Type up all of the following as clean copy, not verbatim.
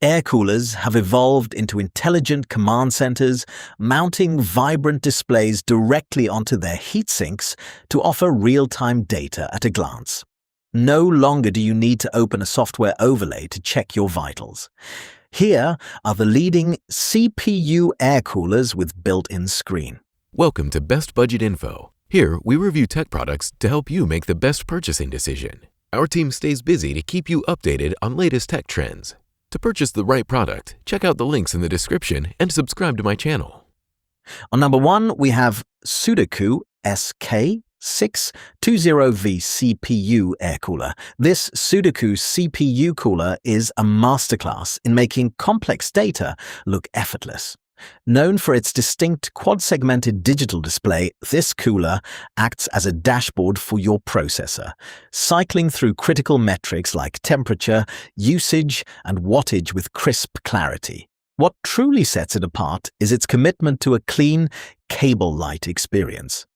Air coolers have evolved into intelligent command centers, mounting vibrant displays directly onto their heat sinks to offer real-time data at a glance. No longer do you need to open a software overlay to check your vitals. Here are the leading CPU air coolers with built-in screen. Welcome to Best Budget Info. Here, we review tech products to help you make the best purchasing decision. Our team stays busy to keep you updated on latest tech trends. To purchase the right product, check out the links in the description and subscribe to my channel. On number 1, we have Sudokoo SK620V CPU air cooler. This Sudokoo CPU cooler is a masterclass in making complex data look effortless. Known for its distinct quad-segmented digital display, this cooler acts as a dashboard for your processor, cycling through critical metrics like temperature, usage, and wattage with crisp clarity. What truly sets it apart is its commitment to a clean, cable-light experience.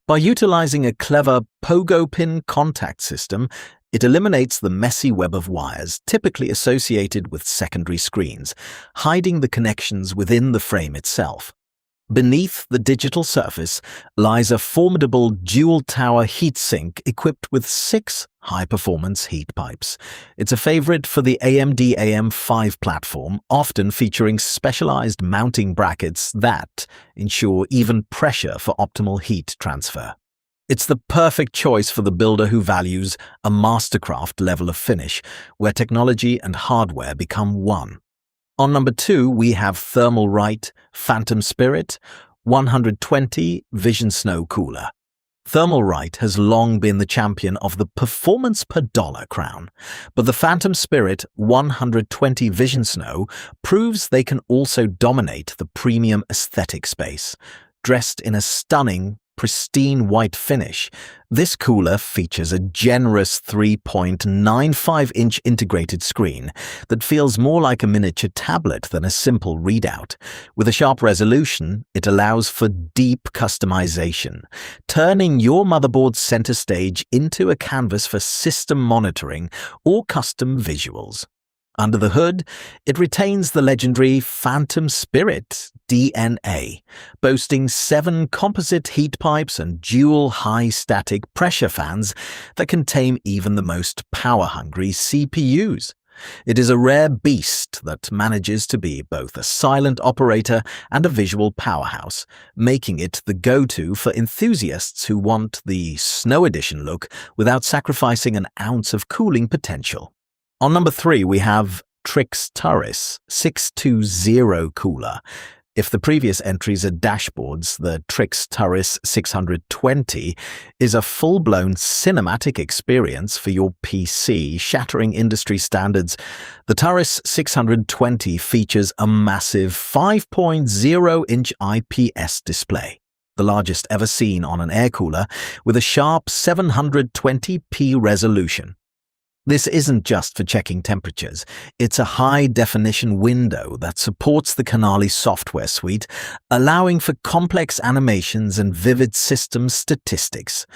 By utilizing a clever pogo pin contact system, it eliminates the messy web of wires typically associated with secondary screens, hiding the connections within the frame itself. Beneath the digital surface lies a formidable dual-tower heatsink equipped with 6 high-performance heat pipes. It's a favorite for the AMD AM5 platform, often featuring specialized mounting brackets that ensure even pressure for optimal heat transfer. It's the perfect choice for the builder who values a mastercraft level of finish, where technology and hardware become one. On number 2, we have Thermaright Phantom Spirit 120 Vision Snow Cooler. Thermaright has long been the champion of the performance per dollar crown, but the Phantom Spirit 120 Vision Snow proves they can also dominate the premium aesthetic space. Dressed in a stunning, pristine white finish, this cooler features a generous 3.95-inch integrated screen that feels more like a miniature tablet than a simple readout. With a sharp resolution, it allows for deep customization, turning your motherboard's center stage into a canvas for system monitoring or custom visuals. Under the hood, it retains the legendary Phantom Spirit DNA, boasting 7 composite heat pipes and dual high-static pressure fans that can tame even the most power-hungry CPUs. It is a rare beast that manages to be both a silent operator and a visual powerhouse, making it the go-to for enthusiasts who want the Snow Edition look without sacrificing an ounce of cooling potential. On number 3, we have TRYX Turris 620 cooler. If the previous entries are dashboards, the TRYX Turris 620 is a full-blown cinematic experience for your PC, shattering industry standards. The Turris 620 features a massive 5.0-inch IPS display, the largest ever seen on an air cooler, with a sharp 720p resolution. This isn't just for checking temperatures. It's a high-definition window that supports the Canali software suite, allowing for complex animations and vivid system statistics.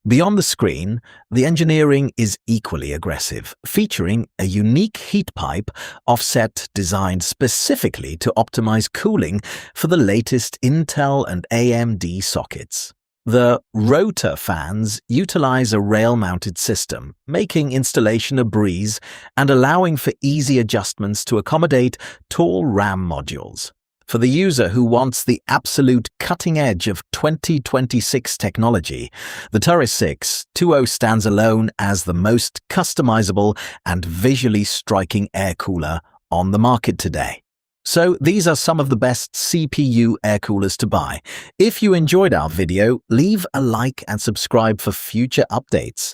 Beyond the screen, the engineering is equally aggressive, featuring a unique heat pipe offset designed specifically to optimize cooling for the latest Intel and AMD sockets. The rotor fans utilize a rail-mounted system, making installation a breeze and allowing for easy adjustments to accommodate tall RAM modules. For the user who wants the absolute cutting edge of 2026 technology, the Turris 620 stands alone as the most customizable and visually striking air cooler on the market today. So these are some of the best CPU air coolers to buy. If you enjoyed our video, leave a like and subscribe for future updates.